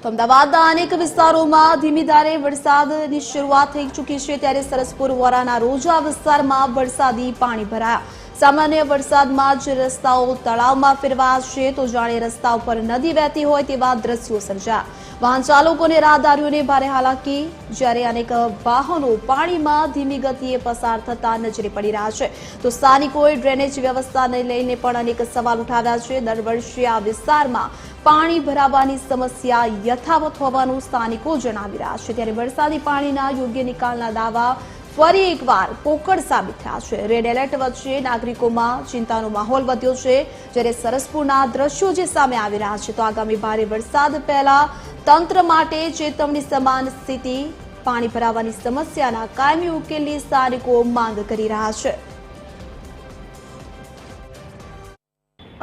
તો અમદાવાદના અનેક વિસ્તારોમાં ધીમી ધારે વરસાદની શરૂઆત થઈ ચૂકી છે, ત્યારે સરસપુર વોરાના રોજા વિસ્તારમાં વરસાદી પાણી ભરાયા। સામાન્ય વરસાદમાં જ રસ્તાઓ તળાવમાં ફેરવાયા છે, તો જાણે રસ્તા ઉપર નદી વહેતી હોય તેવા દ્રશ્યો સર્જાયા। વાહન ચાલકો અને રાહદારીઓને ભારે હાલાકી, જ્યારે અનેક વાહનો પાણીમાં ધીમી ગતિએ પસાર થતા નજરે પડી રહ્યા છે, તો સ્થાનિકોએ ડ્રેનેજ વ્યવસ્થાને લઈને પણ અનેક સવાલ ઉઠાવ્યા છે। દર વર્ષે આ વિસ્તારમાં પાણી ભરાવાની સમસ્યા યથાવત હોવાનું સ્થાનિકો જણાવી રહ્યા છે, ત્યારે વરસાદી પાણીના યોગ્ય નિકાલના દાવા ફરી એકવાર પોકળ સાબિત થયા છે। રેડ એલર્ટ વચ્ચે નાગરિકોમાં ચિંતાનો માહોલ વધ્યો છે, જ્યારે સરસપુરના દ્રશ્યો જે સામે આવી રહ્યા છે, તો આગામી ભારે વરસાદ પહેલા તંત્ર માટે ચેતવણી સમાન સ્થિતિ, પાણી ભરાવાની સમસ્યાના કાયમી ઉકેલની સ્થાનિકો માંગ કરી રહ્યા છે।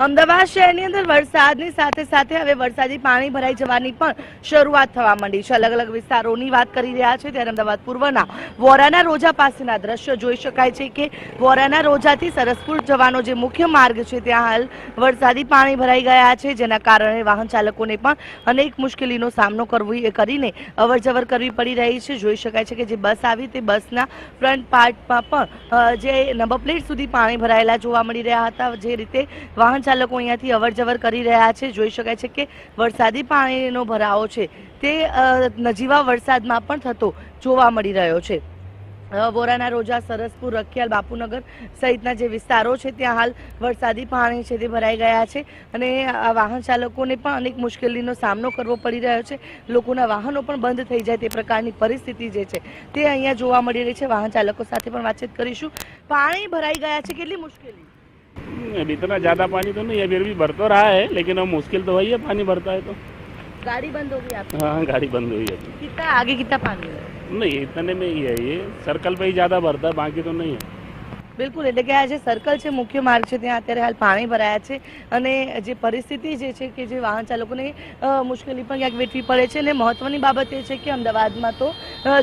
અમદાવાદ શહેરની અંદર વરસાદની સાથે સાથે હવે વરસાદી પાણી ભરાઈ જવાની પણ શરૂઆત થવા માંડી છે। અલગ અલગ વિસ્તારોની વાત કરી રહ્યા છે, ત્યારે અમદાવાદ પૂર્વના વોરાના રોજા પાસેના દ્રશ્યો જોઈ શકાય છે કે વોરાના રોજાથી સરસપુર જવાનો જે મુખ્ય માર્ગ છે ત્યાં હાલ વરસાદી પાણી ભરાઈ ગયા છે, જેના કારણે વાહન ચાલકોને પણ અનેક મુશ્કેલીનો સામનો કરીને અવરજવર કરવી પડી રહી છે। જોઈ શકાય છે કે જે બસ આવી તે બસના ફ્રન્ટ પાર્ટમાં પણ જે નંબર પ્લેટ સુધી પાણી ભરાયેલા જોવા મળી રહ્યા હતા। જે રીતે વાહન ચાલકો અહીંયાથી અવરજવર કરી રહ્યા છે, જોઈ શકાય છે કે વરસાદી પાણીનો ભરાવો છે તે નજીવા વરસાદમાં પણ થતો જોવા મળી રહ્યો છે। વોરાના રોજા, સરસપુર, રખિયાલ, બાપુનગર સહિતના જે વિસ્તારો છે ત્યાં હાલ વરસાદી પાણી છે તે ભરાઈ ગયા છે અને વાહન ચાલકોને પણ અનેક મુશ્કેલીનો સામનો કરવો પડી રહ્યો છે। લોકોના વાહનો પણ બંધ થઈ જાય તે પ્રકારની પરિસ્થિતિ જે છે તે અહીંયા જોવા મળી રહી છે। વાહન ચાલકો સાથે પણ વાતચીત કરીશું। પાણી ભરાઈ ગયા છે, કેટલી मुश्किल? अभी इतना ज़्यादा पानी तो नहीं है, फिर भी भर तो रहा है, लेकिन अब मुश्किल तो वही है, पानी भरता है तो। गाड़ी बंद हो गई आपकी? हाँ, गाड़ी बंद हुई है। कितना आगे कितना पानी है? नहीं, इतने में ही है, ये सर्कल पे ही ज़्यादा भरता है, बाकी तो नहीं है। બિલકુલ, એટલે કે આ જે સર્કલ છે, મુખ્ય માર્ગ છે, ત્યાં અત્યારે હાલ પાણી ભરાયા છે અને જે પરિસ્થિતિ જે છે કે જે વાહન ચાલકોને મુશ્કેલી પણ ક્યાંક વેઠવી પડે છે। અને મહત્વની બાબત એ છે કે અમદાવાદમાં તો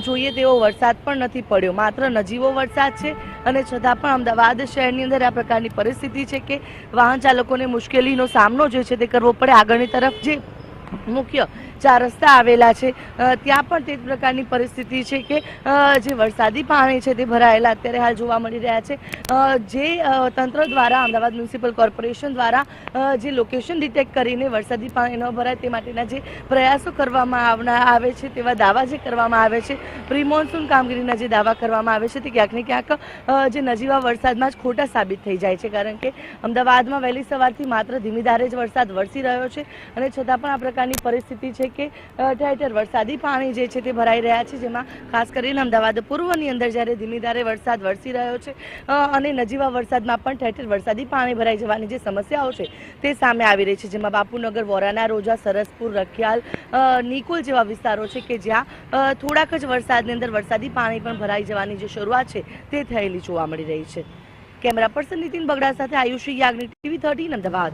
જોઈએ તેવો વરસાદ પણ નથી પડ્યો, માત્ર નજીવો વરસાદ છે અને છતાં પણ અમદાવાદ શહેરની અંદર આ પ્રકારની પરિસ્થિતિ છે કે વાહન ચાલકોને મુશ્કેલીનો સામનો જે છે તે કરવો પડે। આગળની તરફ જે મુખ્ય ચાર રસ્તા આવેલા છે ત્યાં પણ તે પ્રકારની પરિસ્થિતિ છે કે જે વરસાદી પાણી છે તે ભરાયેલા અત્યારે હાલ જોવા મળી રહ્યા છે। જે તંત્ર દ્વારા, અમદાવાદ મ્યુનિસિપલ કોર્પોરેશન દ્વારા જે લોકેશન ડિટેક્ટ કરીને વરસાદી પાણી ન ભરાય તે માટેના જે પ્રયાસો કરવામાં આવે છે, તેવા દાવા જે કરવામાં આવે છે, પ્રી મોન્સૂન કામગીરીના જે દાવા કરવામાં આવે છે તે ક્યાંક ને ક્યાંક જે નજીવા વરસાદમાં જ ખોટા સાબિત થઈ જાય છે, કારણ કે અમદાવાદમાં વહેલી સવારથી માત્ર ધીમી ધારે જ વરસાદ વરસી રહ્યો છે અને છતાં પણ આ પ્રકારની પરિસ્થિતિ છે કે ઠેર ઠેર વરસાદી પાણી જે છે તે ભરાઈ રહ્યા છે, જેમાં ખાસ કરીને અમદાવાદ પૂર્વની અંદર જ્યારે ધીમી ધારે વરસાદ વરસી રહ્યો છે અને નજીવા વરસાદમાં પણ ઠેર ઠેર વરસાદી પાણી ભરાઈ જવાની જે સમસ્યાઓ છે તે સામે આવી રહી છે, જેમાં બાપુનગર, વોરાના રોજા, સરસપુર, રખિયાલ, નિકોલ જેવા વિસ્તારો છે કે જ્યાં થોડાક જ વરસાદની અંદર વરસાદી પાણી પણ ભરાઈ જવાની જે શરૂઆત છે તે થયેલી જોવા મળી રહી છે। કેમેરા પર્સન નીતિન બગડા સાથે આયુષી યાજ્ઞિક, TV 13 અમદાવાદ।